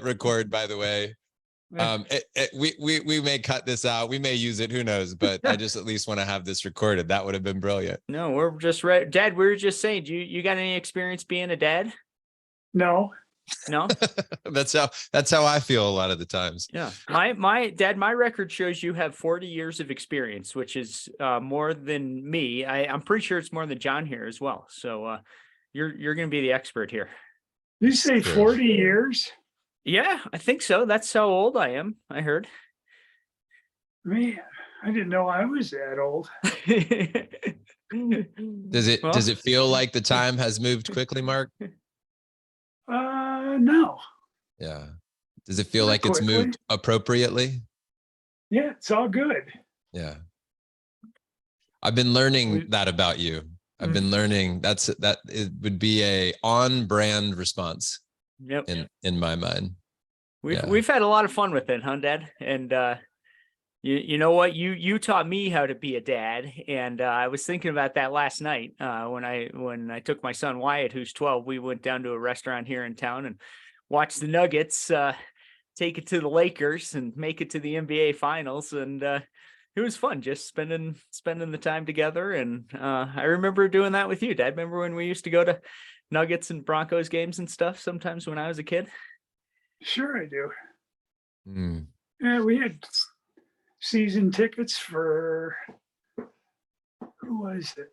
record, by the way. We may cut this out. We may use it. Who knows? But I just at least want to have this recorded. That would have been brilliant. No, we're just right. Dad, we were just saying, you got any experience being a dad? No. No. That's how I feel a lot of the times. Yeah. My dad, my record shows you have 40 years of experience, which is more than me. I'm pretty sure it's more than John here as well. So you're going to be the expert here. You say 40 years? Yeah, I think so. That's how old I am. I heard. Man, I didn't know I was that old. Does it feel like the time has moved quickly, Mark? No. Yeah. Does it feel Not like quickly. It's moved appropriately? Yeah, it's all good. Yeah. I've been learning that about you. I've been learning that it would be a on-brand response. Yep. In my mind. We've had a lot of fun with it, huh, Dad? And you know what? You taught me how to be a dad, and I was thinking about that last night when I took my son Wyatt, who's 12. We went down to a restaurant here in town and watched the Nuggets take it to the Lakers and make it to the NBA Finals, and it was fun just spending the time together. And I remember doing that with you, Dad. Remember when we used to go to Nuggets and Broncos games and stuff sometimes when I was a kid? Sure I do. Yeah, we had season tickets for, who was it?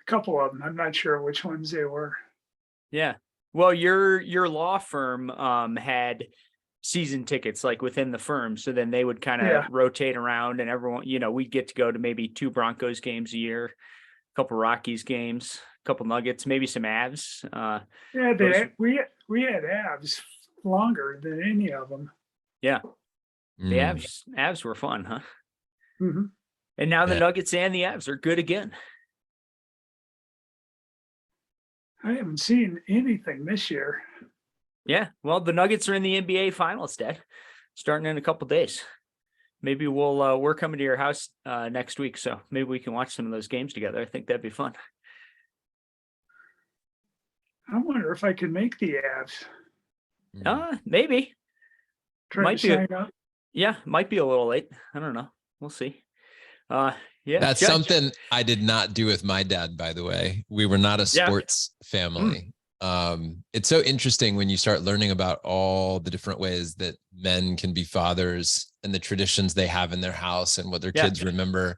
A couple of them. I'm not sure which ones they were. Yeah. Well, your law firm had season tickets like within the firm. So then they would kind of rotate around, and everyone, we'd get to go to maybe 2 Broncos games a year, a couple Rockies games, a couple Nuggets, maybe some Avs. We had Avs longer than any of them. Yeah. The Avs were fun, huh? Mm-hmm. And now the Nuggets and the Avs are good again. I haven't seen anything this year. Yeah, well, the Nuggets are in the NBA Finals, Dad, starting in a couple days. Maybe we're coming to your house next week, so maybe we can watch some of those games together. I think that'd be fun. I wonder if I can make the Avs. Maybe. Might be. Yeah, might be a little late. I don't know. We'll see. That's something I did not do with my dad, by the way. We were not a sports family. It's so interesting when you start learning about all the different ways that men can be fathers and the traditions they have in their house and what their kids remember.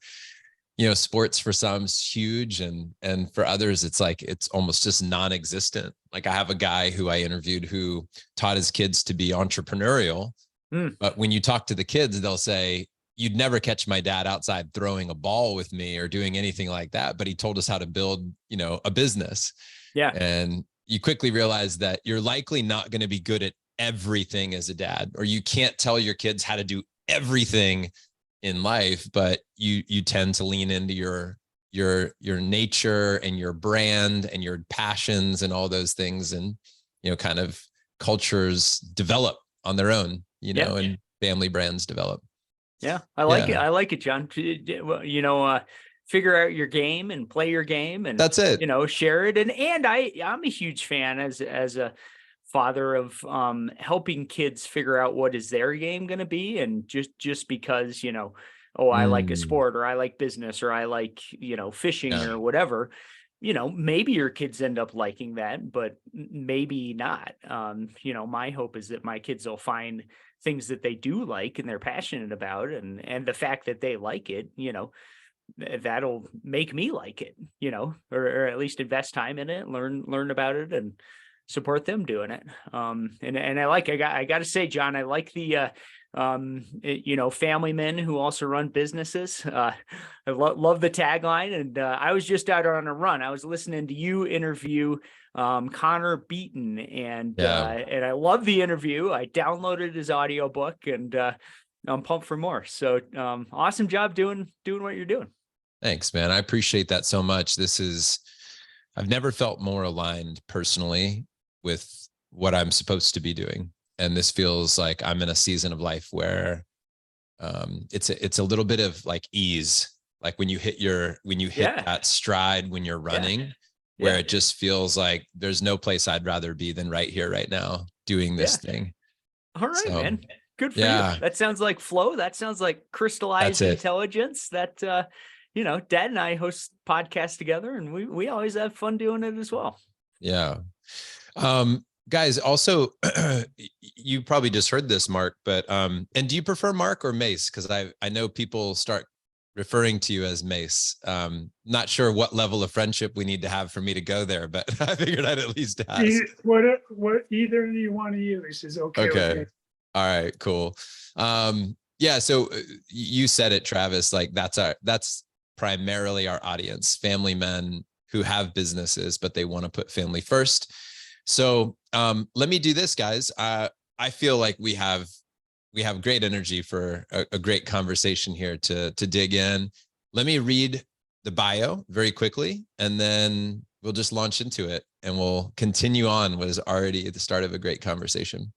Sports for some is huge, and for others, it's like it's almost just non-existent. Like I have a guy who I interviewed who taught his kids to be entrepreneurial, but when you talk to the kids, they'll say, "You'd never catch my dad outside throwing a ball with me or doing anything like that, but he told us how to build, a business." Yeah, and you quickly realize that you're likely not going to be good at everything as a dad, or you can't tell your kids how to do everything in life, but you tend to lean into your nature and your brand and your passions and all those things, and kind of cultures develop on their own, and family brands develop. Yeah, I like it. I like it, John. Figure out your game and play your game, and that's it. Share it. And I'm a huge fan as a father of helping kids figure out what is their game going to be, and just because I like a sport, or I like business, or I like fishing or whatever. Maybe your kids end up liking that, but maybe not. My hope is that my kids will find things that they do like and they're passionate about, and the fact that they like it, that'll make me like it, or at least invest time in it, learn about it, and support them doing it. And I got to say, John, I like the family men who also run businesses. I love the tagline. And I was just out on a run. I was listening to you interview Connor Beaton, and I love the interview. I downloaded his audiobook, and I'm pumped for more. So awesome job doing what you're doing. Thanks, man. I appreciate that so much. I've never felt more aligned personally with what I'm supposed to be doing. And this feels like I'm in a season of life where it's a little bit of like ease. Like when you hit that stride, when you're running, where it just feels like there's no place I'd rather be than right here, right now, doing this thing. All right, man. Good for you. That sounds like flow. That sounds like crystallized intelligence. That Dad and I host podcasts together, and we always have fun doing it as well. Yeah. Guys, also, you probably just heard this, Mark, but and do you prefer Mark or Mace? Because I know people start referring to you as Mace. Not sure what level of friendship we need to have for me to go there, but I figured I'd at least ask. What either you want to use is okay. With me. All right, cool. Yeah, so you said it, Travis, like that's primarily our audience, family men who have businesses, but they want to put family first. So let me do this, guys. I feel like we have great energy for a great conversation here to dig in. Let me read the bio very quickly, and then we'll just launch into it, and we'll continue on what is already at the start of a great conversation.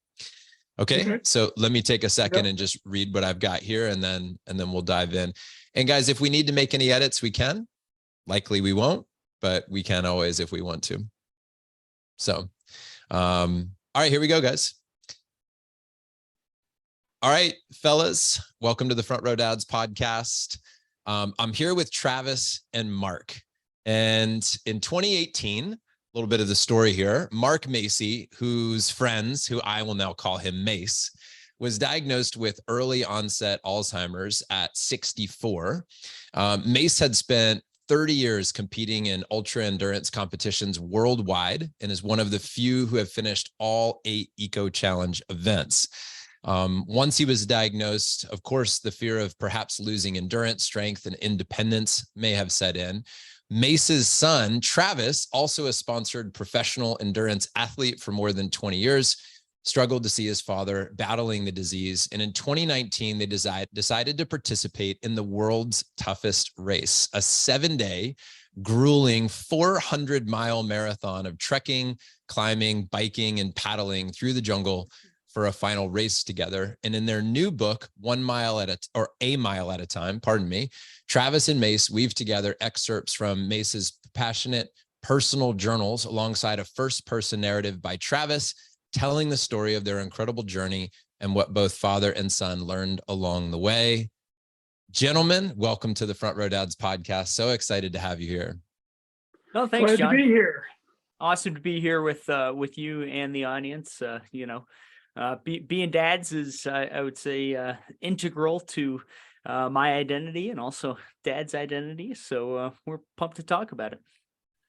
Okay, so let me take a second and just read what I've got here, and then we'll dive in. And guys, if we need to make any edits, we can. Likely we won't, but we can always if we want to. So, all right, here we go, guys. All right, fellas, welcome to the Front Row Dads podcast. I'm here with Travis and Mark. And in 2018, a little bit of the story here, Mark Macy, whose friends, who I will now call him Mace, was diagnosed with early onset Alzheimer's at 64. Mace had spent 30 years competing in ultra endurance competitions worldwide and is one of the few who have finished all 8 Eco-Challenge events. Once he was diagnosed, of course, the fear of perhaps losing endurance, strength, and independence may have set in. Mace's son, Travis, also a sponsored professional endurance athlete for more than 20 years, struggled to see his father battling the disease. And in 2019, they decided to participate in the world's toughest race, a 7-day, grueling 400-mile marathon of trekking, climbing, biking, and paddling through the jungle for a final race together. And in their new book, A Mile at a Time, Travis and Mace weave together excerpts from Mace's passionate personal journals alongside a first-person narrative by Travis, telling the story of their incredible journey and what both father and son learned along the way. Gentlemen, welcome to the Front Row Dads podcast. So excited to have you here. Oh, thanks, John. Glad to be here. Awesome to be here with you and the audience. Being dads is, I would say, integral to my identity and also Dad's identity. So we're pumped to talk about it.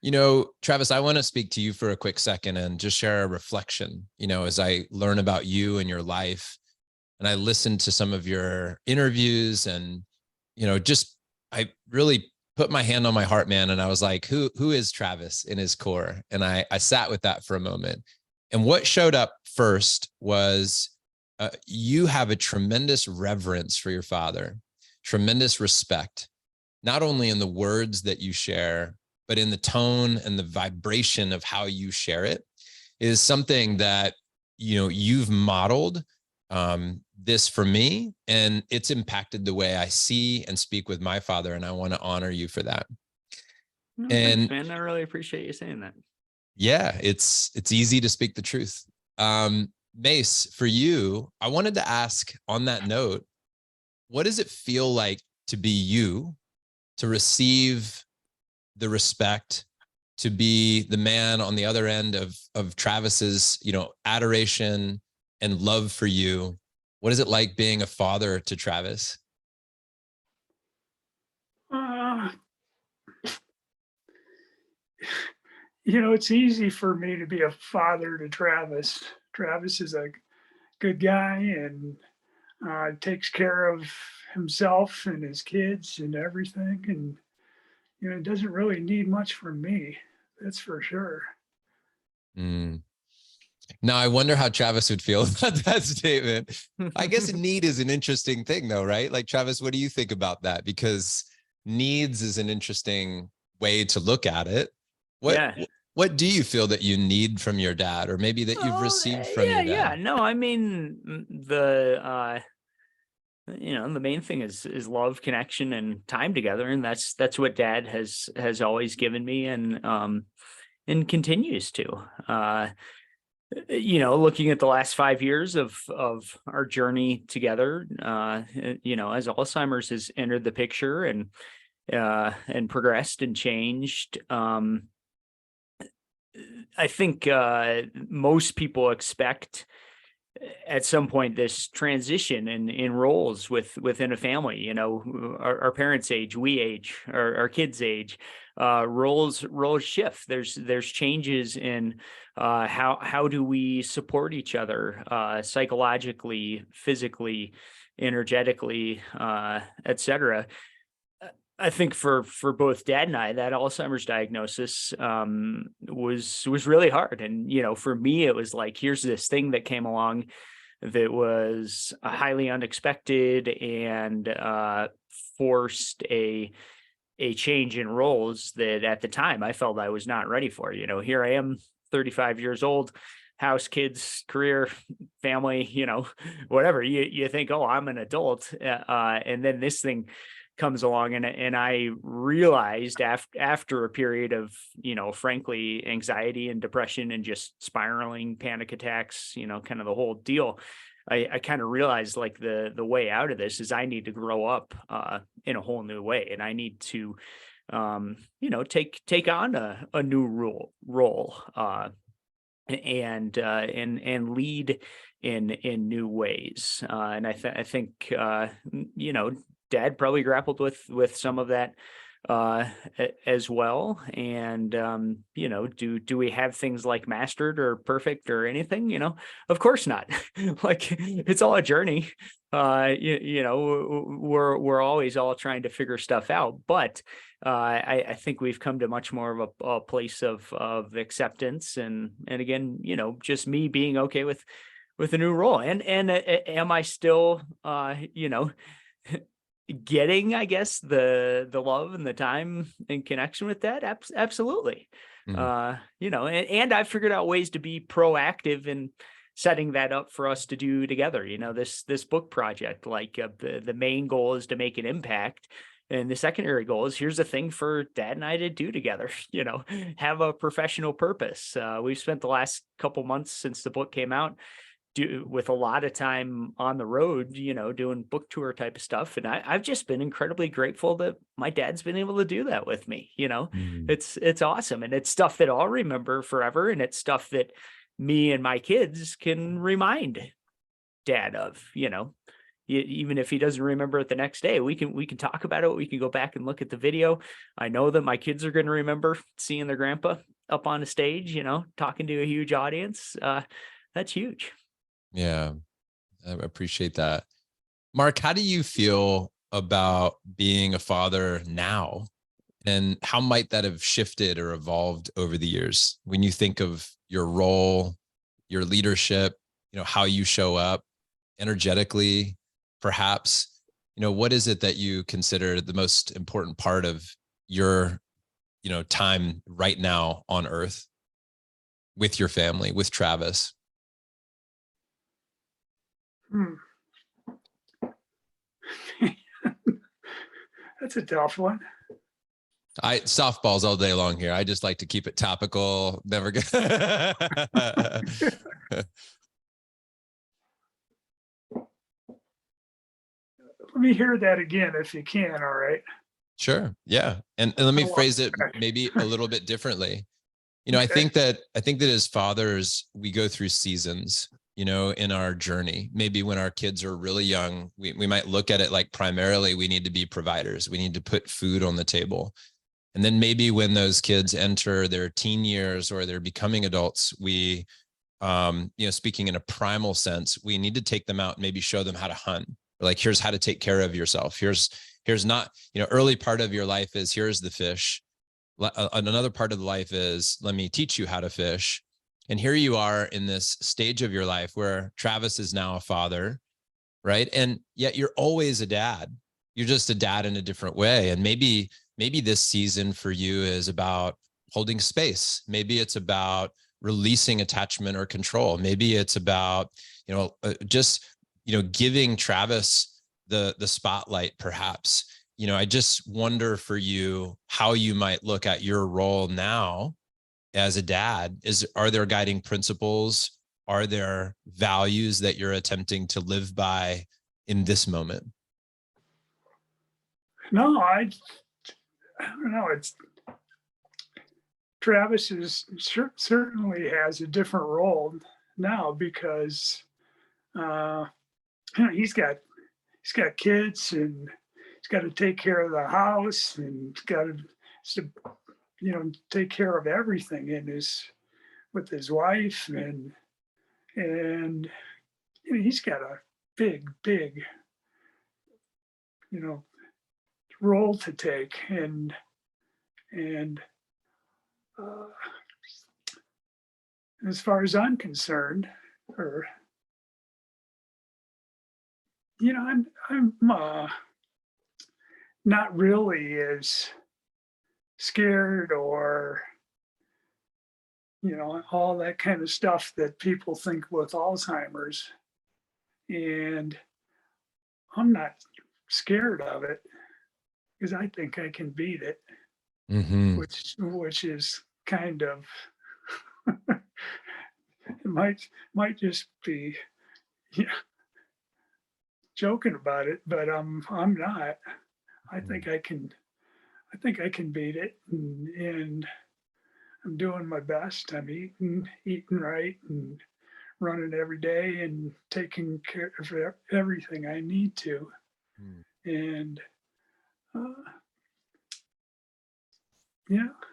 You know, Travis, I want to speak to you for a quick second and just share a reflection, as I learn about you and your life. And I listened to some of your interviews and, I really put my hand on my heart, man. And I was like, who is Travis in his core? And I sat with that for a moment. And what showed up first was you have a tremendous reverence for your father, tremendous respect, not only in the words that you share, but in the tone and the vibration of how you share it is something that, you've modeled this for me, and it's impacted the way I see and speak with my father. And I want to honor you for that. Oh, thanks, man. I really appreciate you saying that. Yeah, it's easy to speak the truth. Mace, for you, I wanted to ask on that note, what does it feel like to be you, to receive the respect, to be the man on the other end of Travis's, adoration and love for you? What is it like being a father to Travis? It's easy for me to be a father to Travis. Travis is a good guy and takes care of himself and his kids and everything. And, doesn't really need much from me. That's for sure. Now, I wonder how Travis would feel about that statement. I guess need is an interesting thing, though, right? Like, Travis, what do you think about that? Because needs is an interesting way to look at it. What do you feel that you need from your dad, or maybe that you've received from your dad? Yeah. No, I mean, the main thing is love, connection, and time together. And that's what Dad has always given me. And, and continues to. Looking at the last 5 years of our journey together, as Alzheimer's has entered the picture and progressed and changed, I think most people expect at some point this transition in roles within a family. Our parents age, we age, our kids age, roles shift. There's changes in how do we support each other psychologically, physically, energetically, etc. I think for both Dad and I, that Alzheimer's diagnosis was really hard. And, for me, it was like, here's this thing that came along that was highly unexpected and forced a change in roles that at the time I felt I was not ready for. Here I am, 35 years old, house, kids, career, family, whatever. You think, oh, I'm an adult. And then this thing comes along, and I realized after a period of, frankly, anxiety and depression and just spiraling panic attacks, kind of the whole deal, I kind of realized like the way out of this is I need to grow up in a whole new way, and I need to take on a new role and lead in new ways, and I think Dad probably grappled with some of that as well. And, do we have things like mastered or perfect or anything? Of course not. Like, it's all a journey. We're always all trying to figure stuff out. But I think we've come to much more of a place of acceptance. And again, just me being okay with a new role. And am I still, getting, I guess, the love and the time and connection with that? Absolutely. Mm-hmm. And I've figured out ways to be proactive in setting that up for us to do together. This book project, like the main goal is to make an impact. And the secondary goal is, here's a thing for Dad and I to do together, have a professional purpose. We've spent the last couple months since the book came out with a lot of time on the road, doing book tour type of stuff. And I've just been incredibly grateful that my dad's been able to do that with me. Mm-hmm. It's awesome. And it's stuff that I'll remember forever. And it's stuff that me and my kids can remind Dad of, even if he doesn't remember it the next day, we can talk about it. We can go back and look at the video. I know that my kids are going to remember seeing their grandpa up on a stage, talking to a huge audience. That's huge. Yeah, I appreciate that. Mark, how do you feel about being a father now? And how might that have shifted or evolved over the years when you think of your role, your leadership, how you show up energetically, perhaps, what is it that you consider the most important part of your, time right now on earth with your family, with Travis? That's a tough one. Softballs all day long here. I just like to keep it topical. Never get. Let me hear that again if you can. All right. Sure. Yeah. And let me phrase it maybe a little bit differently. Okay. I think that as fathers, we go through seasons, in our journey. Maybe when our kids are really young, we might look at it like primarily we need to be providers. We need to put food on the table. And then maybe when those kids enter their teen years or they're becoming adults, we, speaking in a primal sense, we need to take them out and maybe show them how to hunt. Like, here's how to take care of yourself. Here's not, early part of your life is here's the fish. Another part of the life is, let me teach you how to fish. And here you are in this stage of your life where Travis is now a father, right? And yet you're always a dad. You're just a dad in a different way. And maybe this season for you is about holding space. Maybe it's about releasing attachment or control. Maybe it's about, giving Travis the spotlight, perhaps. I just wonder for you how you might look at your role now as a dad? Are there guiding principles? Are there values that you're attempting to live by in this moment? No, I don't know. Travis certainly has a different role now because he's got kids, and he's got to take care of the house, and he's got to take care of everything with his wife, and he's got a big role to take, and as far as I'm concerned, I'm not really as scared or all that kind of stuff that people think with Alzheimer's, and I'm not scared of it because I think I can beat it, which is kind of it might just be joking about it, but I'm not. I think I can beat it, and I'm doing my best. I'm eating right and running every day and taking care of everything I need to. And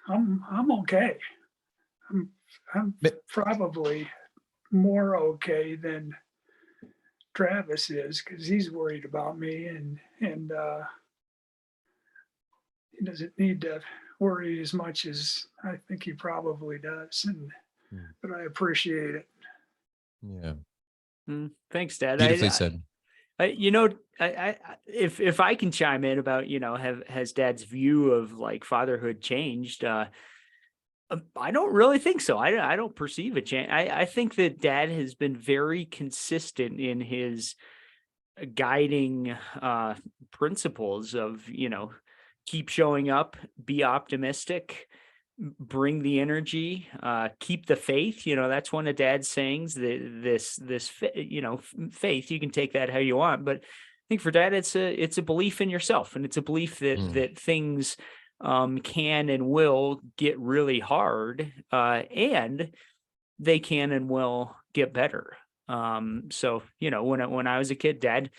I'm okay. I'm probably more okay than Travis is, because he's worried about me, and he doesn't need to worry as much as I think he probably does, but I appreciate it. Yeah. Thanks, Dad. Beautifully said. If I can chime in about, has Dad's view of like fatherhood changed? I don't really think so. I don't perceive a change. I think that Dad has been very consistent in his guiding principles of, keep showing up, be optimistic, bring the energy, keep the faith. That's one of Dad's sayings. Faith. You can take that how you want, but I think for Dad, it's a belief in yourself, and it's a belief that things can and will get really hard, and they can and will get better. So when I was a kid, Dad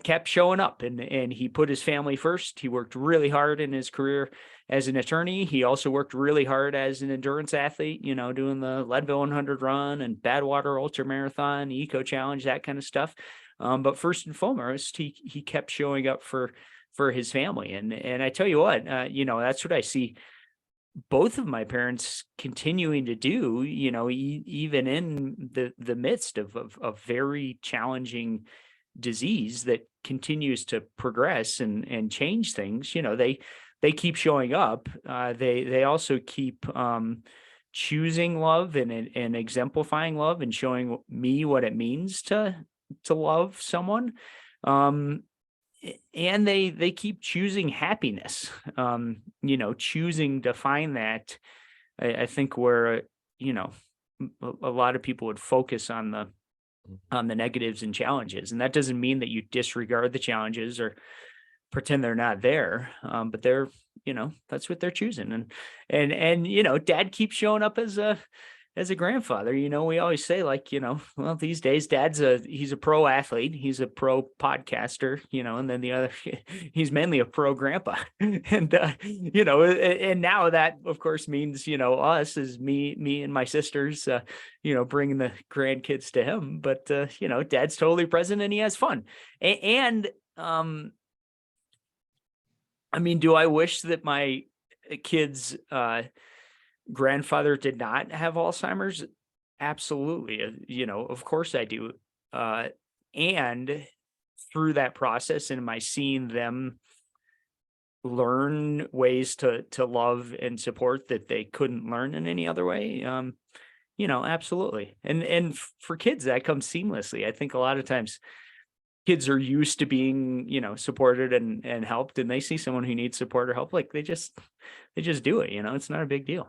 kept showing up, and he put his family first. He worked really hard in his career as an attorney. He also worked really hard as an endurance athlete, doing the Leadville 100 run and Badwater Ultra Marathon, Eco-Challenge, that kind of stuff. But first and foremost, he kept showing up for his family. And I tell you what, that's what I see both of my parents continuing to do, even in the midst of very challenging disease that continues to progress and change things. They keep showing up. They also keep choosing love and exemplifying love and showing me what it means to love someone. And they keep choosing happiness, choosing to find that. I think where, a lot of people would focus on the negatives and challenges. And that doesn't mean that you disregard the challenges or pretend they're not there. But they're, that's what they're choosing. And Dad keeps showing up as a grandfather. We always say, like, well, these days he's a pro athlete, he's a pro podcaster, and then the other, he's mainly a pro grandpa. And and now that of course means, us as me and my sisters, bringing the grandkids to him. But Dad's totally present, and he has fun. And I mean, do I wish that my kids grandfather did not have Alzheimer's? Absolutely. Of course I do. And through that process, and my seeing them learn ways to love and support that they couldn't learn in any other way, absolutely. And for kids, that comes seamlessly. I think a lot of times kids are used to being, supported and helped, and they see someone who needs support or help, like they just do it. It's not a big deal.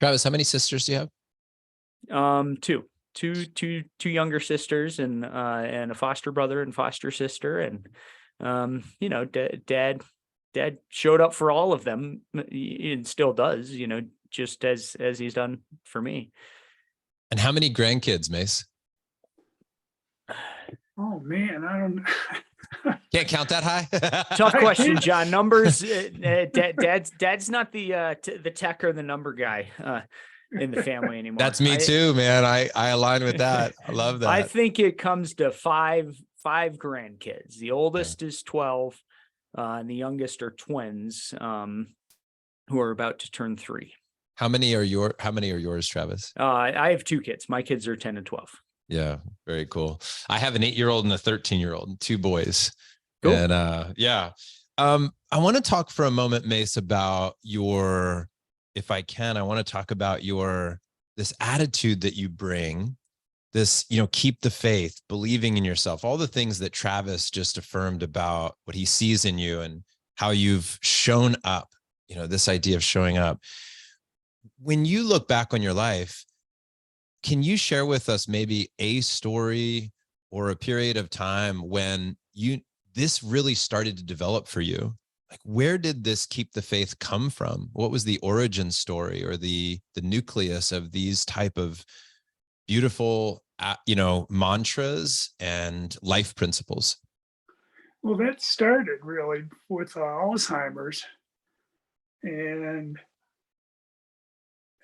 Travis, how many sisters do you have? Two younger sisters and a foster brother and foster sister. And, dad showed up for all of them and still does, just as he's done for me. And how many grandkids, Mace? Oh man, I don't Can't count that high. Tough question, John. Numbers. Dad's not the tech or the number guy in the family anymore. That's me too, man. I align with that. I love that. I think it comes to five grandkids. The oldest is 12, and the youngest are twins, who are about to turn 3. How many are yours, Travis? I have 2 kids. My kids are 10 and 12. Yeah, very cool. I have an 8-year-old and a 13-year-old, 2 boys. Cool. And I want to talk for a moment, Mace, about if I can, I want to talk about this attitude that you bring, this, keep the faith, believing in yourself, all the things that Travis just affirmed about what he sees in you and how you've shown up, this idea of showing up. When you look back on your life, can you share with us maybe a story or a period of time when this really started to develop for you? Like, where did this keep the faith come from? What was the origin story or the nucleus of these type of beautiful, mantras and life principles? Well, that started really with Alzheimer's, and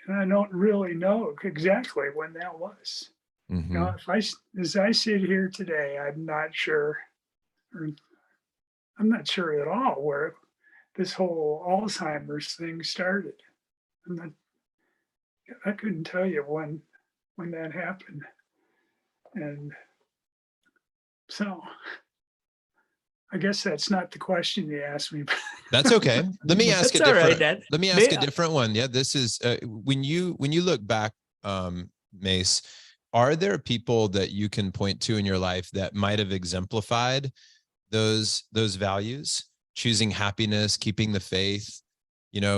I don't really know exactly when that was. Mm-hmm. As I sit here today, I'm not sure at all where this whole Alzheimer's thing started. I couldn't tell you when that happened. And so I guess that's not the question you asked me. That's okay. Let me ask That's a different. Right, Dad. Let me ask a different one. Yeah, this is when you look back, Mace, are there people that you can point to in your life that might have exemplified those values, choosing happiness, keeping the faith,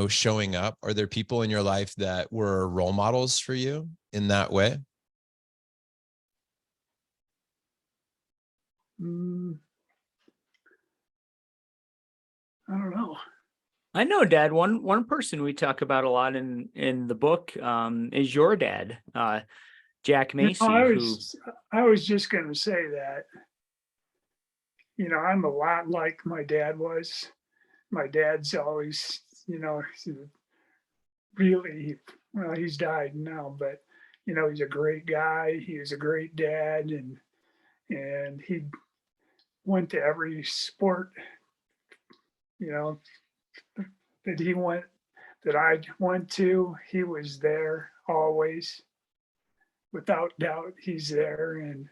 showing up? Are there people in your life that were role models for you in that way? I don't know. I know, Dad. One person we talk about a lot in the book is your dad, Jack Macy. I was just going to say that. I'm a lot like my dad was. My dad's always, really, well, he's died now, but he's a great guy. He was a great dad, and he went to every sport, that I went to. He was there always, without doubt. He's there, and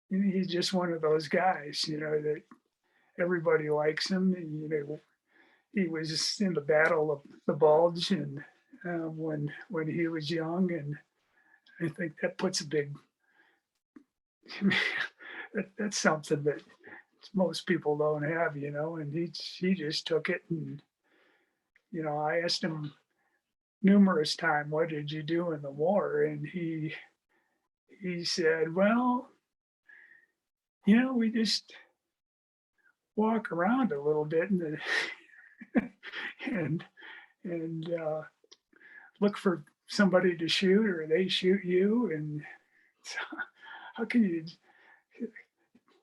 he's just one of those guys, that everybody likes him. And, he was in the Battle of the Bulge, and when he was young, and I think that puts a big. That's something that most people don't have, and he just took it. And I asked him numerous times, "What did you do in the war?" And he said, "Well, we just walk around a little bit and look for somebody to shoot, or they shoot you, and so how can you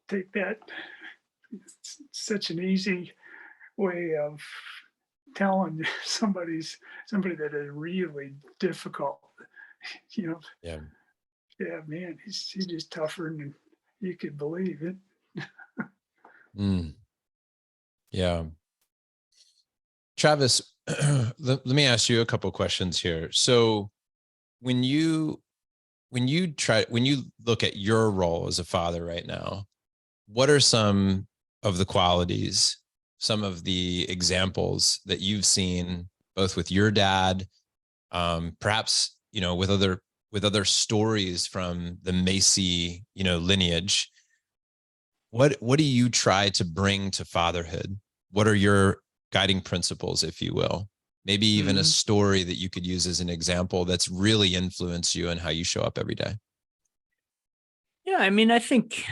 take that? It's such an easy way of telling somebody that is really difficult, Yeah, man, he's just tougher than you could believe it." Yeah. Travis, let me ask you a couple of questions here. So when you look at your role as a father right now, what are some of the qualities, some of the examples that you've seen both with your dad, perhaps, with other stories from the Macy, lineage? What do you try to bring to fatherhood? What are your guiding principles, if you will? maybe even a story that you could use as an example that's really influenced you and how you show up every day. Yeah, I mean, I think,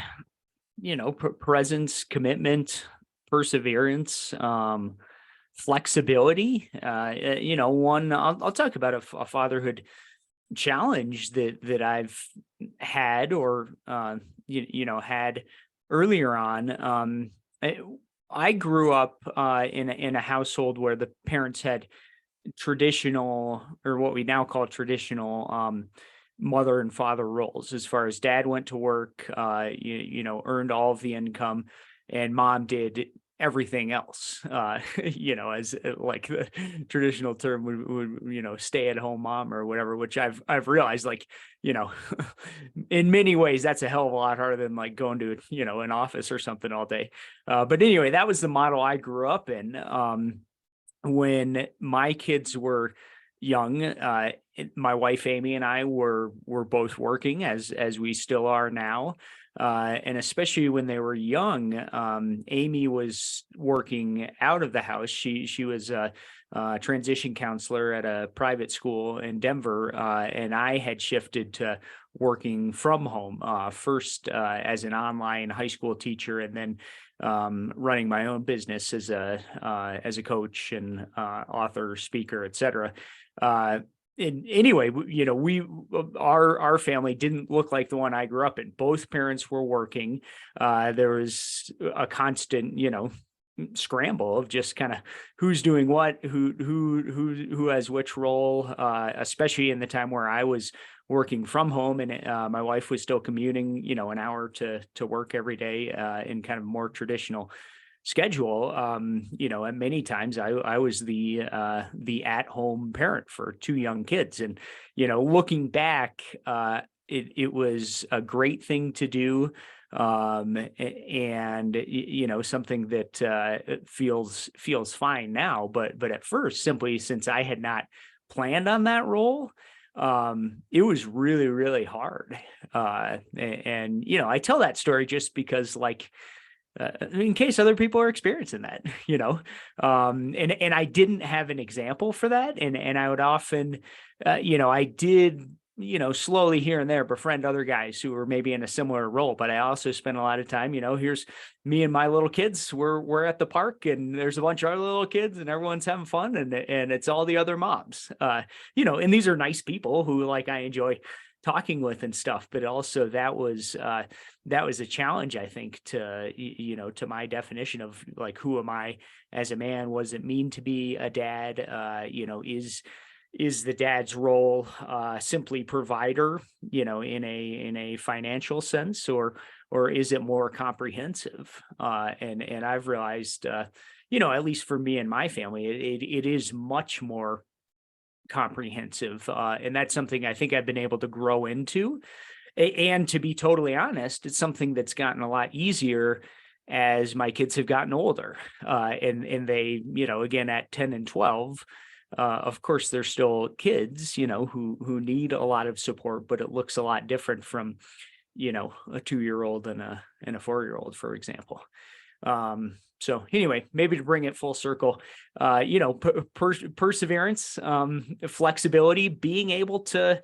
presence, commitment, perseverance, flexibility. I'll talk about a fatherhood challenge that I've had or had earlier on. I grew up in a household where the parents had traditional, or what we now call traditional, mother and father roles. As far as dad went to work, earned all of the income, and mom did everything else. As like the traditional term would stay at home mom or whatever. Which I've realized, in many ways, that's a hell of a lot harder than like going to an office or something all day. But anyway, that was the model I grew up in. When my kids were young, my wife Amy and I were both working, as we still are now, and especially when they were young. Amy was working out of the house. She was a transition counselor at a private school in Denver, and I had shifted to working from home, first as an online high school teacher, and then running my own business as a coach and author, speaker, etc. And anyway, our family didn't look like the one I grew up in. Both parents were working. There was a constant, scramble of just kind of who's doing what, who has which role, especially in the time where I was working from home and my wife was still commuting, an hour to work every day in kind of more traditional schedule. And many times I was the at-home parent for two young kids, and looking back, it was a great thing to do, and something that feels fine now. But at first, simply since I had not planned on that role, it was really, really hard. And I tell that story just because, in case other people are experiencing that, and I didn't have an example for that. And I would often, I did, slowly here and there befriend other guys who were maybe in a similar role, but I also spent a lot of time, here's me and my little kids, we're at the park and there's a bunch of other little kids and everyone's having fun, and it's all the other moms, and these are nice people who I enjoy talking with and stuff, but also that was a challenge, I think, to my definition of who am I as a man? What does it mean to be a dad? Is the dad's role simply provider, in a financial sense, or is it more comprehensive? And I've realized, at least for me and my family, it is much more comprehensive, and that's something I think I've been able to grow into. And to be totally honest, it's something that's gotten a lot easier as my kids have gotten older, and they, again at 10 and 12. Of course, they're still kids, who need a lot of support, but it looks a lot different from, a 2-year-old and a 4-year-old, for example. So anyway, maybe to bring it full circle, perseverance, flexibility, being able to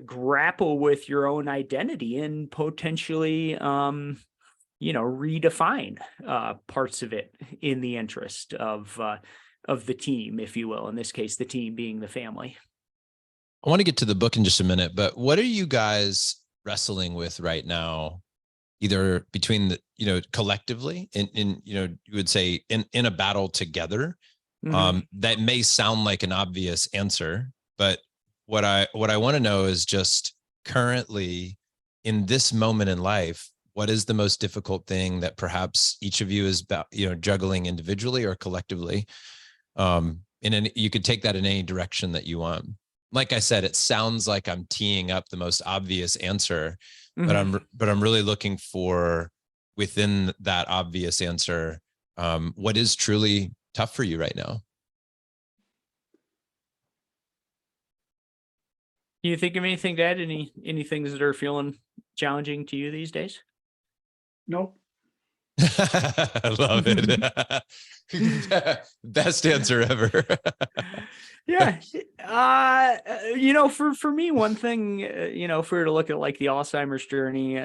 grapple with your own identity and potentially, redefine parts of it in the interest of the team, if you will. In this case, the team being the family. I want to get to the book in just a minute, but what are you guys wrestling with right now, either between the, collectively in you would say in a battle together? That may sound like an obvious answer, but what I want to know is just currently in this moment in life, what is the most difficult thing that perhaps each of you is juggling individually or collectively? You could take that in any direction that you want. Like I said, it sounds like I'm teeing up the most obvious answer, but I'm really looking for, within that obvious answer, what is truly tough for you right now? Can you think of anything, Dad? Any things that are feeling challenging to you these days? Nope. I love it. Best answer ever. Yeah. For me, one thing, if we were to look at like the Alzheimer's journey,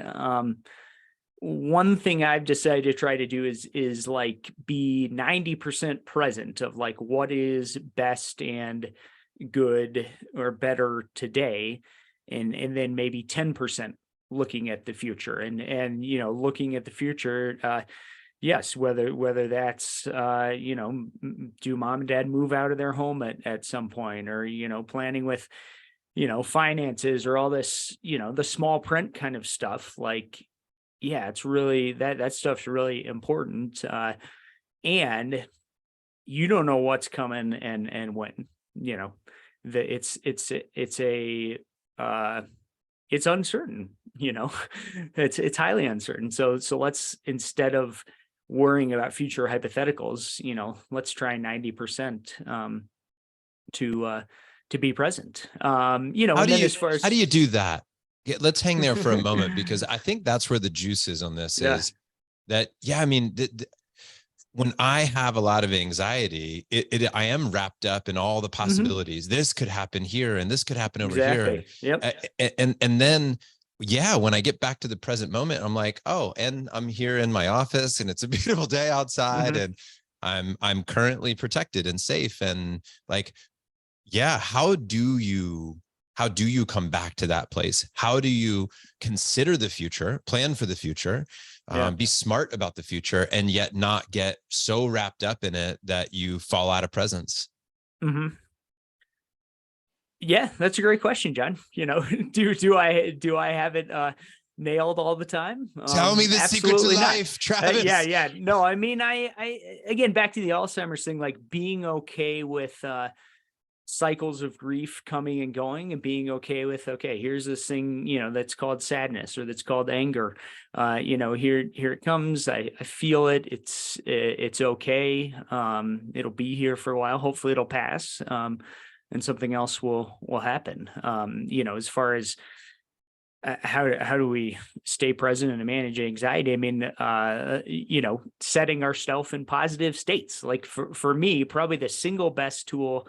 one thing I've decided to try to do is like be 90% present of like what is best and good or better today, and then maybe 10% looking at the future, and looking at the future, yes, whether that's do mom and dad move out of their home at some point, or planning with finances, or all this, the small print kind of stuff. Like, yeah, it's really that stuff's really important, and you don't know what's coming and when. It's uncertain. It's highly uncertain. So let's, instead of worrying about future hypotheticals, let's try 90% to be present. How do you do that? Let's hang there for a moment, because I think that's where the juice is on this. Yeah. Is that, I mean, when I have a lot of anxiety, I am wrapped up in all the possibilities. This could happen here, and this could happen over here. Yep. And then, when I get back to the present moment, I'm like, oh, and I'm here in my office, and it's a beautiful day outside, and I'm currently protected and safe. And like, how do you come back to that place? How do you consider the future, plan for the future, be smart about the future, and yet not get so wrapped up in it that you fall out of presence? Yeah, that's a great question, John. Do I have it nailed all the time? Tell me the secret to life, Travis. No, I mean, I again, back to the Alzheimer's thing, like being okay with cycles of grief coming and going, and being okay with, okay, here's this thing, that's called sadness, or that's called anger. Here it comes. I feel it. It's okay. It'll be here for a while. Hopefully it'll pass. And something else will happen. As far as how do we stay present and manage anxiety? I mean, setting ourselves in positive states. Like for me, probably the single best tool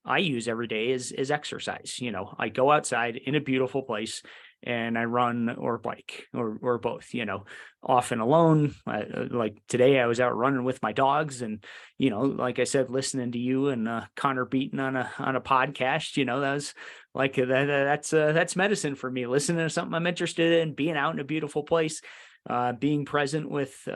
I use every day is exercise. I go outside in a beautiful place and I run or bike or both, often alone. Like today I was out running with my dogs, and, like I said, listening to you and Connor Beaton on a podcast, that was like, that's medicine for me. Listening to something I'm interested in, being out in a beautiful place, being present with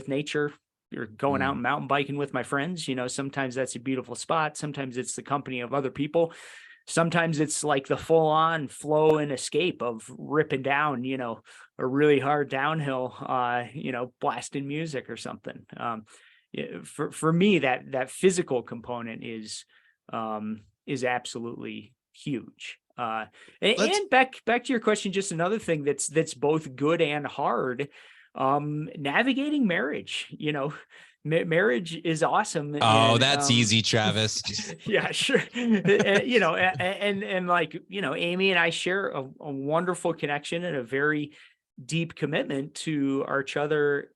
nature, or going out and mountain biking with my friends. Sometimes that's a beautiful spot. Sometimes it's the company of other people. Sometimes it's like the full on flow and escape of ripping down, a really hard downhill, blasting music or something. For me, that physical component is absolutely huge. And back to your question, just another thing that's both good and hard. Navigating marriage, marriage is awesome. Oh, that's easy, Travis. Yeah, sure. And like, Amy and I share a wonderful connection and a very deep commitment to each other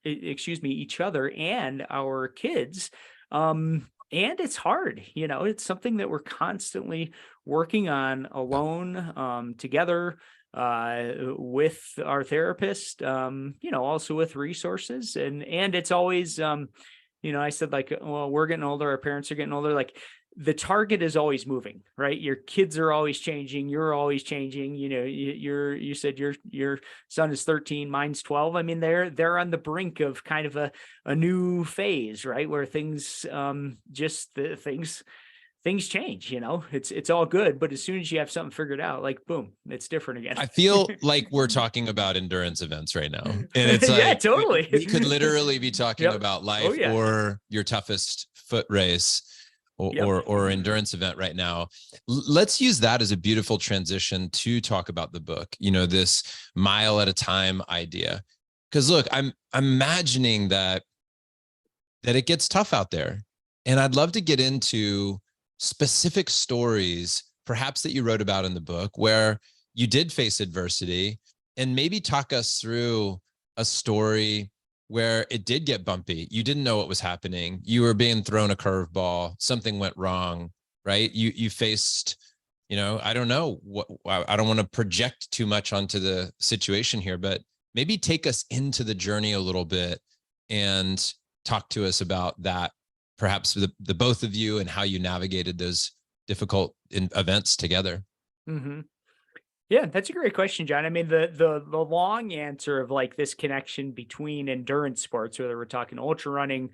and our kids. And it's hard, it's something that we're constantly working on alone, together, with our therapist, also with resources, and it's always, I said, like, well, we're getting older, our parents are getting older, like the target is always moving, right? Your kids are always changing, you're always changing. You said your son is 13, mine's 12. I mean, they're on the brink of kind of a new phase, right? Where things things change, it's all good. But as soon as you have something figured out, like, boom, it's different again. I feel like we're talking about endurance events right now. And it's like, yeah, totally. We could literally be talking about life or your toughest foot race or endurance event right now. Let's use that as a beautiful transition to talk about the book, this mile at a time idea. Because look, I'm imagining that it gets tough out there. And I'd love to get into specific stories, perhaps that you wrote about in the book, where you did face adversity, and maybe talk us through a story where it did get bumpy. You didn't know what was happening. You were being thrown a curveball. Something went wrong, right? You faced, I don't know what, I don't want to project too much onto the situation here, but maybe take us into the journey a little bit and talk to us about that, perhaps the both of you, and how you navigated those difficult events together. Mm-hmm. Yeah, that's a great question, John. I mean, the long answer of like this connection between endurance sports, whether we're talking ultra running,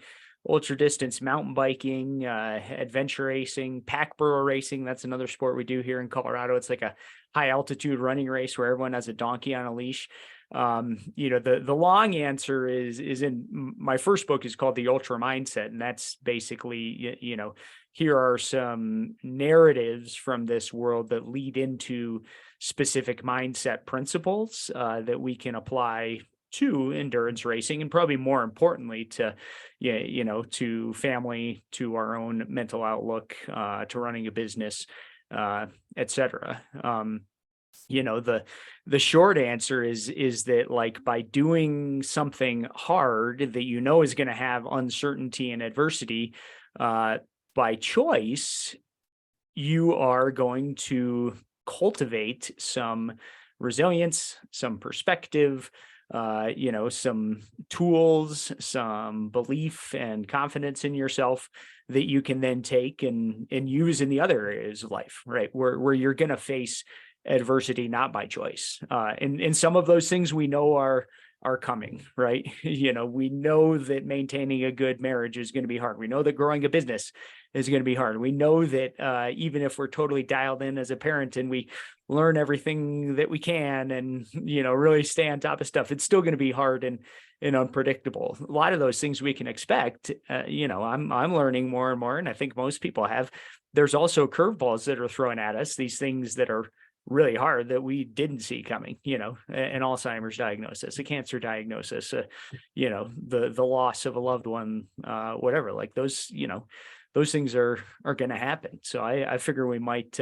ultra distance mountain biking, adventure racing, pack burro racing. That's another sport we do here in Colorado. It's like a high altitude running race where everyone has a donkey on a leash. The long answer is in my first book is called The Ultra Mindset. And that's basically, here are some narratives from this world that lead into specific mindset principles that we can apply to endurance racing, and probably more importantly to family, to our own mental outlook, to running a business, etc. The short answer is that, like, by doing something hard that is going to have uncertainty and adversity, by choice, you are going to cultivate some resilience, some perspective, some tools, some belief and confidence in yourself that you can then take and use in the other areas of life, right? Where you're going to face adversity, not by choice. And some of those things we know are coming, right? We know that maintaining a good marriage is going to be hard. We know that growing a business is going to be hard. We know that even if we're totally dialed in as a parent and we learn everything that we can and, really stay on top of stuff, it's still going to be hard and unpredictable. A lot of those things we can expect. I'm learning more and more, and I think most people have. There's also curveballs that are thrown at us, these things that are really hard that we didn't see coming, an Alzheimer's diagnosis, a cancer diagnosis, the loss of a loved one, whatever, like those, those things are going to happen. So I figure we might,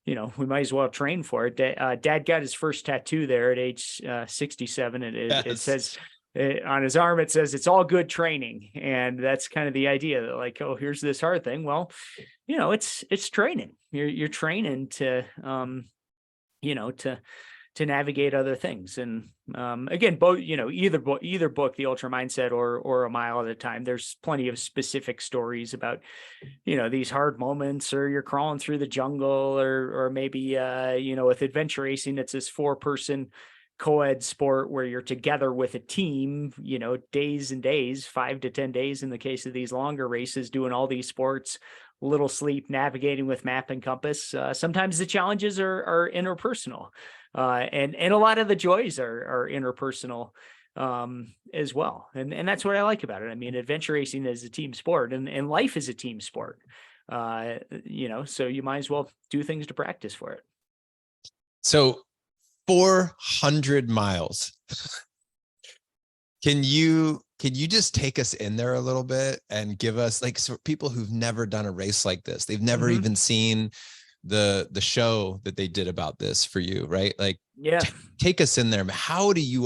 we might as well train for it. Dad got his first tattoo there at age 67. It says on his arm, it says it's all good training. And that's kind of the idea that, like, oh, here's this hard thing. Well, it's training. You're training to, to navigate other things. And again, both, either book, The Ultra Mindset or A Mile at a Time, there's plenty of specific stories about, these hard moments, or you're crawling through the jungle, or maybe, with adventure racing, it's this 4-person co-ed sport where you're together with a team, days and days, 5 to 10 days in the case of these longer races, doing all these sports, little sleep, navigating with map and compass. Sometimes the challenges are interpersonal, and a lot of the joys are interpersonal as well. And that's what I like about it. I mean, adventure racing is a team sport, and life is a team sport. So you might as well do things to practice for it. So 400 miles. Can you just take us in there a little bit and give us, like, so people who've never done a race like this, they've never even seen the show that they did about this for you, right? Like, yeah, take us in there. How do you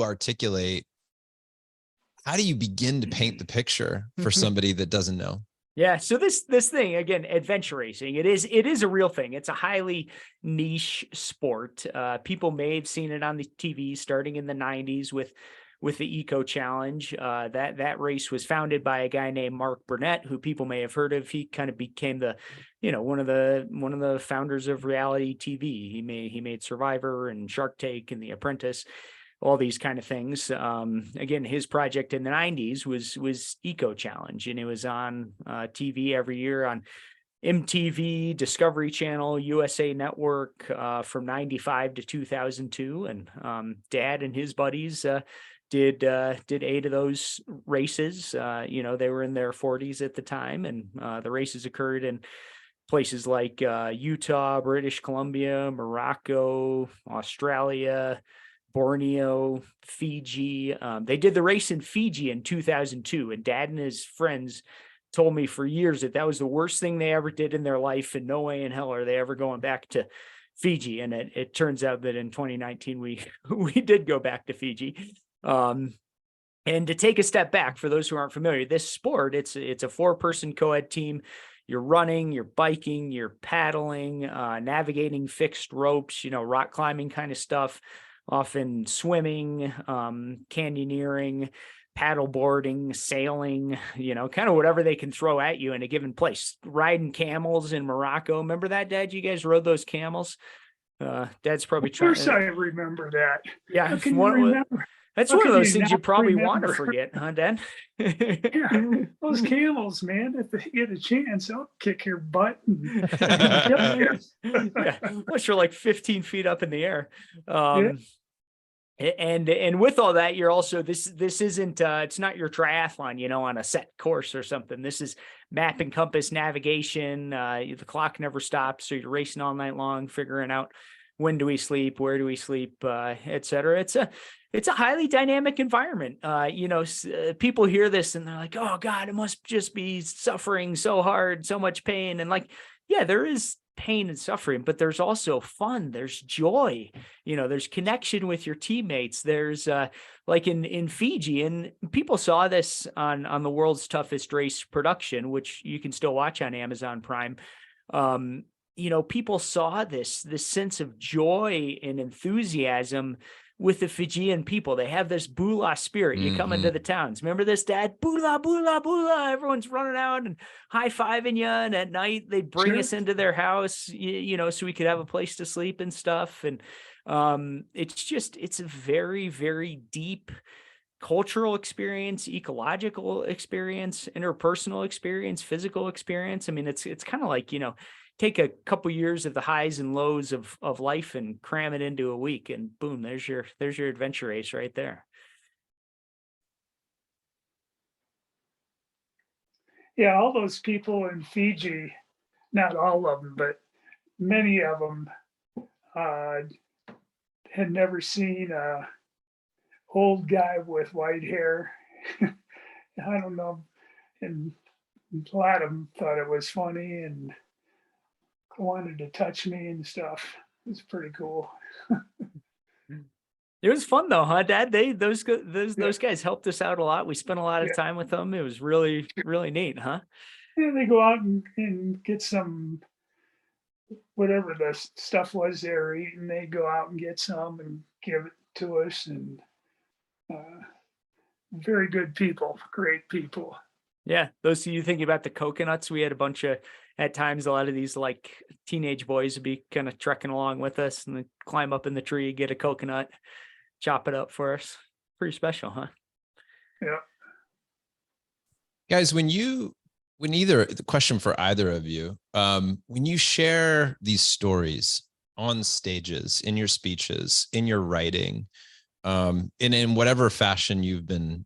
begin to paint the picture for somebody that doesn't know? Yeah. So this thing, again, adventure racing, it is a real thing. It's a highly niche sport. People may have seen it on the TV starting in the 90s with the Eco-Challenge. That race was founded by a guy named Mark Burnett, who people may have heard of. He kind of became the, one of the founders of reality TV. He made Survivor and Shark Tank and The Apprentice, all these kind of things. Again, his project in the 90s was Eco-Challenge, and it was on TV every year on MTV, Discovery Channel, USA Network, from 95 to 2002. And Dad and his buddies did 8 of those races. They were in their 40s at the time, and the races occurred in places like Utah, British Columbia, Morocco, Australia, Borneo, Fiji. They did the race in Fiji in 2002, and Dad and his friends told me for years that was the worst thing they ever did in their life, and no way in hell are they ever going back to Fiji. And it turns out that in 2019 we did go back to Fiji. And to take a step back, for those who aren't familiar, this sport, it's a 4-person co-ed team. You're running, you're biking, you're paddling, navigating fixed ropes, rock climbing kind of stuff, often swimming, canyoneering, paddle boarding, sailing, kind of whatever they can throw at you in a given place. Riding camels in Morocco. Remember that, Dad? You guys rode those camels? Dad's probably trying. Of course, I remember that. Yeah, how can you remember? That's one of those things you probably want to forget, huh, Dad? Yeah, those camels, man. If they get a chance, they'll kick your butt. Yeah, once you're like 15 feet up in the air. And with all that, you're also this isn't it's not your triathlon, on a set course or something. This is map and compass navigation. The clock never stops, so you're racing all night long, figuring out when do we sleep, where do we sleep, et cetera. It's a highly dynamic environment. People hear this and they're like, "Oh God, it must just be suffering so hard, so much pain." And like, yeah, there is pain and suffering, but there's also fun. There's joy. There's connection with your teammates. There's like in Fiji, and people saw this on the World's Toughest Race production, which you can still watch on Amazon Prime. People saw this sense of joy and enthusiasm with the Fijian people. They have this bula spirit. You come into the towns. Remember this, Dad? Bula, bula, bula. Everyone's running out and high-fiving you. And at night, they bring us into their house, so we could have a place to sleep and stuff. And it's a very, very deep cultural experience, ecological experience, interpersonal experience, physical experience. I mean, it's kind of like, take a couple years of the highs and lows of life and cram it into a week, and boom, there's your adventure race right there. Yeah, all those people in Fiji, not all of them, but many of them had never seen a old guy with white hair. I don't know, and a lot of them thought it was funny and wanted to touch me and stuff. It was pretty cool. It was fun though, huh, Dad? Those guys helped us out a lot. We spent a lot of time with them. It was really, really neat, huh? Yeah, they go out and get some, whatever the stuff was they were eating. They go out and get some and give it to us. And very good people, great people. Yeah, those of you thinking about the coconuts, we had a bunch of, at times, a lot of these like teenage boys would be kind of trekking along with us and then climb up in the tree, get a coconut, chop it up for us. Pretty special, huh? Yeah. Guys, the question for either of you, when you share these stories on stages, in your speeches, in your writing, and in whatever fashion you've been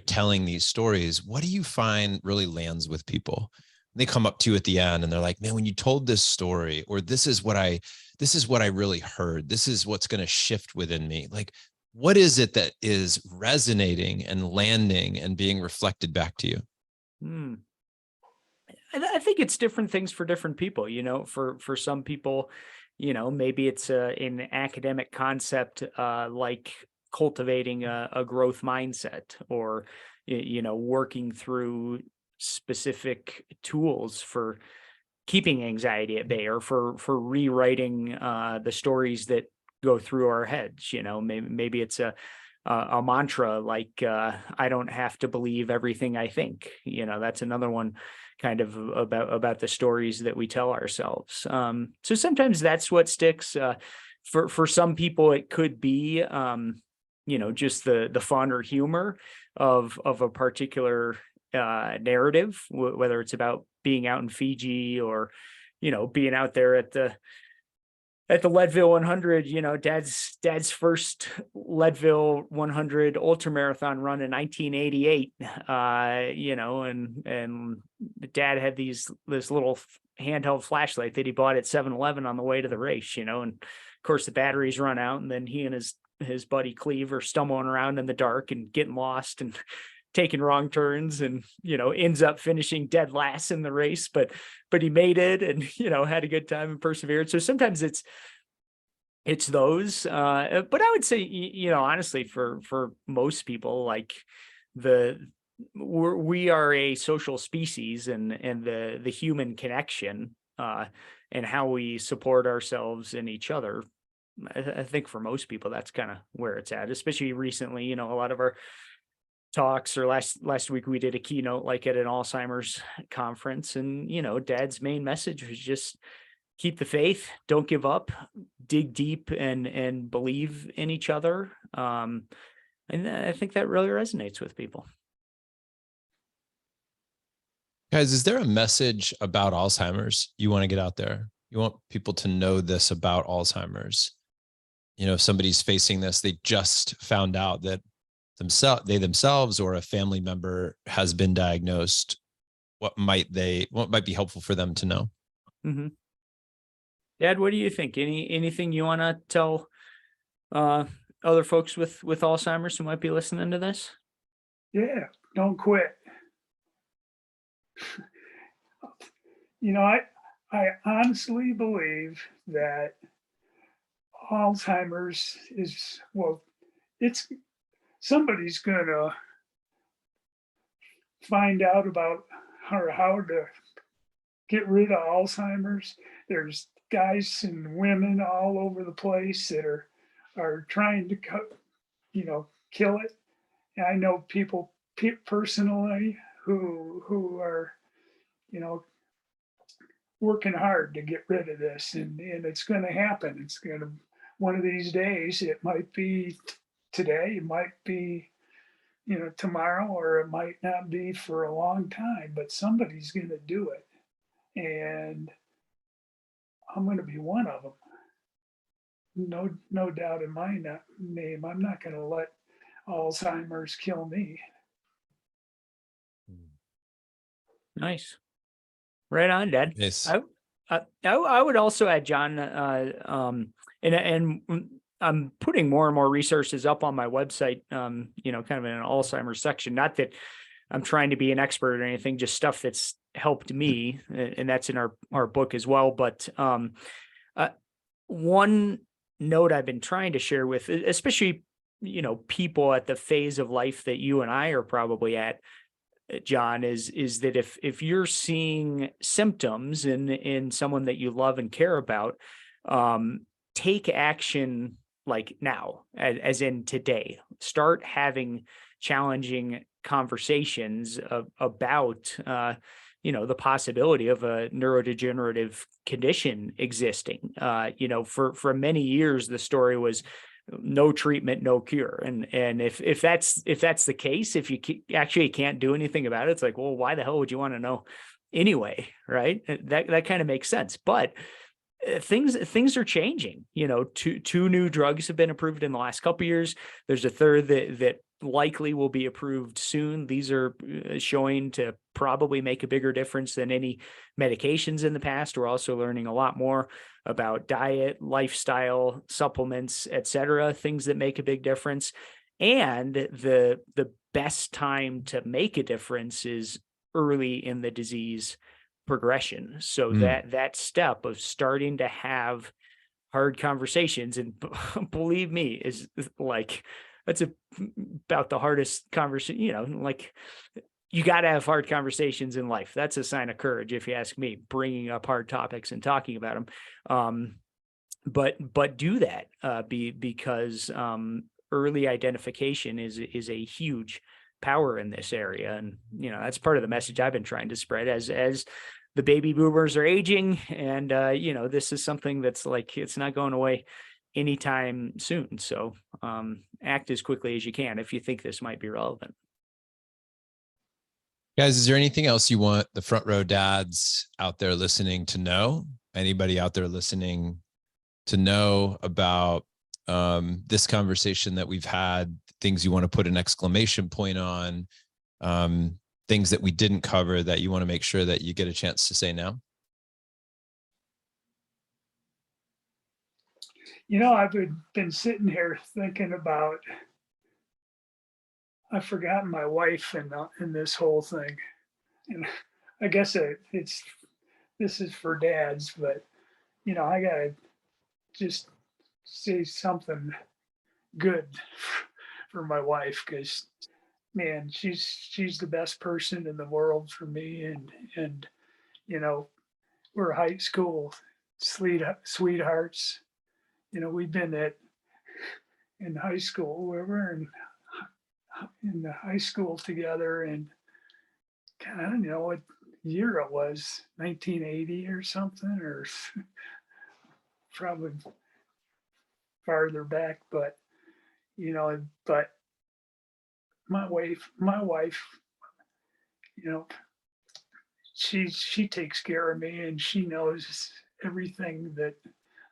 telling these stories, what do you find really lands with people? They come up to you at the end and they're like, "Man, when you told this story," or this is what I really heard. This is what's going to shift within me. Like, what is it that is resonating and landing and being reflected back to you? I think it's different things for different people. For some people, maybe it's an academic concept like cultivating a growth mindset, or working through specific tools for keeping anxiety at bay, or for rewriting the stories that go through our heads. Maybe it's a mantra like I don't have to believe everything I think. That's another one, kind of about the stories that we tell ourselves. So sometimes that's what sticks. For some people, it could be just the fun or humor of a particular narrative, whether it's about being out in Fiji or being out there at the Leadville 100. Dad's first Leadville 100 ultramarathon run in 1988. And Dad had this little handheld flashlight that he bought at 7-Eleven on the way to the race. And of course the batteries run out, and then he and his buddy Cleve are stumbling around in the dark and getting lost and taking wrong turns, and ends up finishing dead last in the race, but he made it, and had a good time and persevered. So sometimes it's it's those, but I would say, honestly, for most people, like we are a social species, and the human connection, and how we support ourselves and each other. I think for most people, that's kind of where it's at, especially recently. A lot of our talks, or last week we did a keynote like at an Alzheimer's conference, and Dad's main message was just keep the faith, don't give up, dig deep, and believe in each other. And I think that really resonates with people. Guys, is there a message about Alzheimer's you want to get out there? You want people to know this about Alzheimer's? If somebody's facing this, they just found out that they themselves or a family member has been diagnosed. What might be helpful for them to know? Mm-hmm. Dad, what do you think? Anything you want to tell other folks with Alzheimer's who might be listening to this? Yeah, don't quit. I honestly believe that Alzheimer's is, somebody's gonna find out about how to get rid of Alzheimer's. There's guys and women all over the place that are trying to kill it. And I know people personally who are working hard to get rid of this, and it's going to happen. It's going to, one of these days, it might be today, it might be tomorrow, or it might not be for a long time, but somebody's going to do it, and I'm going to be one of them. No doubt in my name. I'm not going to let Alzheimer's kill me. Nice. Right on, Dad. Yes. I would also add, John, and I'm putting more and more resources up on my website, kind of in an Alzheimer's section. Not that I'm trying to be an expert or anything, just stuff that's helped me, and that's in our book as well. But one note I've been trying to share with, especially, people at the phase of life that you and I are probably at, John, is that if you're seeing symptoms in someone that you love and care about, take action like now, as in today. Start having challenging conversations about the possibility of a neurodegenerative condition existing. For many years the story was no treatment, no cure. And if that's the case, if you actually can't do anything about it, it's like, well, why the hell would you want to know anyway? Right. That kind of makes sense. But things are changing. Two new drugs have been approved in the last couple of years. There's a third that likely will be approved soon. These are showing to probably make a bigger difference than any medications in the past. We're also learning a lot more about diet, lifestyle, supplements, etc., things that make a big difference. And the best time to make a difference is early in the disease progression. So that step of starting to have hard conversations, and believe me, is like, that's about the hardest conversation, like, you got to have hard conversations in life. That's a sign of courage, if you ask me, bringing up hard topics and talking about them. But do that because early identification is a huge power in this area. And, that's part of the message I've been trying to spread as the baby boomers are aging. And, this is something that's like, it's not going away anytime soon. So act as quickly as you can if you think this might be relevant. Guys, is there anything else you want the front row dads out there listening to know? Anybody out there listening to know about this conversation that we've had? Things you want to put an exclamation point on? Things that we didn't cover that you want to make sure that you get a chance to say now? I've been sitting here thinking about, I've forgotten my wife in this whole thing. And I guess this is for dads, but, I got to just say something good for my wife, because man, she's the best person in the world for me. And we're high school sweethearts. We've been in high school. We're in the high school together, and I don't know what year it was, 1980 or something, or probably farther back. But but my wife, she takes care of me, and she knows everything that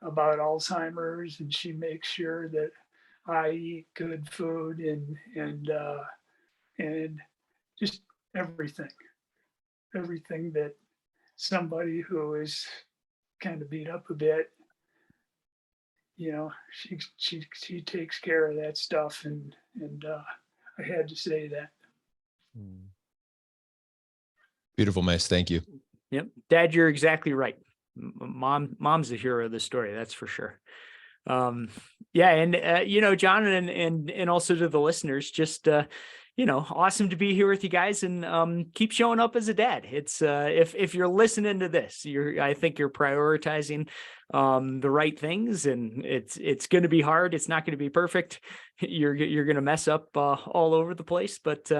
about Alzheimer's, and she makes sure that I eat good food and just everything that somebody who is kind of beat up a bit, she takes care of that stuff, and I had to say that. Beautiful, Mace. Thank you. Yep. Dad, you're exactly right. Mom's the hero of the story. That's for sure. Yeah. And, John, and also to the listeners, just, awesome to be here with you guys, and keep showing up as a dad. It's if you're listening to this, I think you're prioritizing the right things, and it's going to be hard. It's not going to be perfect. You're going to mess up all over the place, but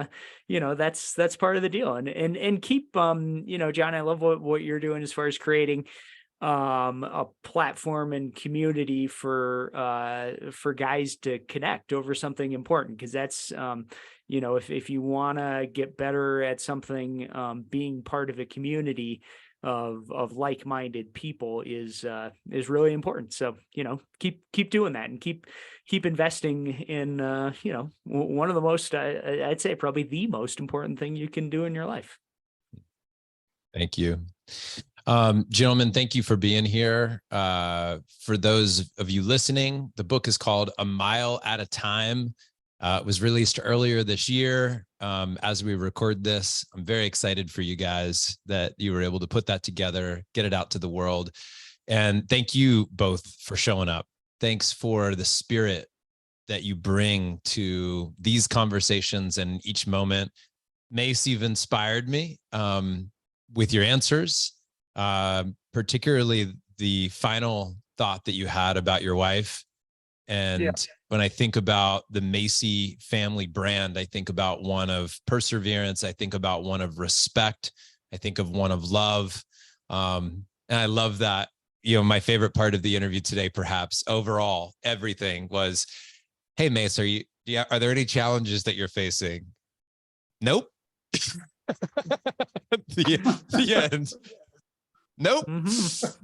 that's part of the deal. And keep John, I love what you're doing as far as creating a platform and community for guys to connect over something important, because that's if you want to get better at something, being part of a community of like-minded people is really important. So keep doing that, and keep investing in one of the most, I'd say probably the most important thing you can do in your life. Thank you. Gentlemen, thank you for being here. For those of you listening, the book is called A Mile at a Time. It was released earlier this year. As we record this, I'm very excited for you guys that you were able to put that together, get it out to the world. And thank you both for showing up. Thanks for the spirit that you bring to these conversations and each moment. Mace, you've inspired me with your answers. Particularly the final thought that you had about your wife. And when I think about the Macy family brand, I think about one of perseverance. I think about one of respect. I think of one of love. And I love that, my favorite part of the interview today, perhaps overall, everything was, hey, Mace, are there any challenges that you're facing? Nope. the end. Nope.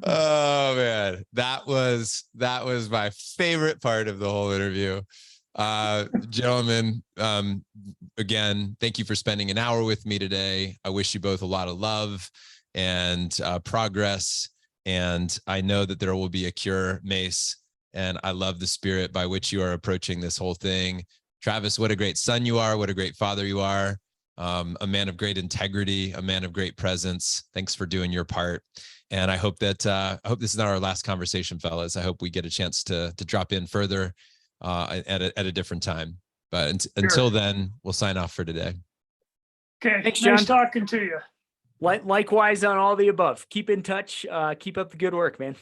Oh man, that was my favorite part of the whole interview. Gentlemen, again, thank you for spending an hour with me today. I wish you both a lot of love and progress, and I know that there will be a cure, Mace, and I love the spirit by which you are approaching this whole thing. Travis, what a great son you are. What a great father you are. A man of great integrity, a man of great presence. Thanks for doing your part. And I hope that this is not our last conversation, fellas. I hope we get a chance to drop in further at a different time. But until then, we'll sign off for today. Okay. Thanks, John. Nice talking to you. Likewise on all the above. Keep in touch. Keep up the good work, man.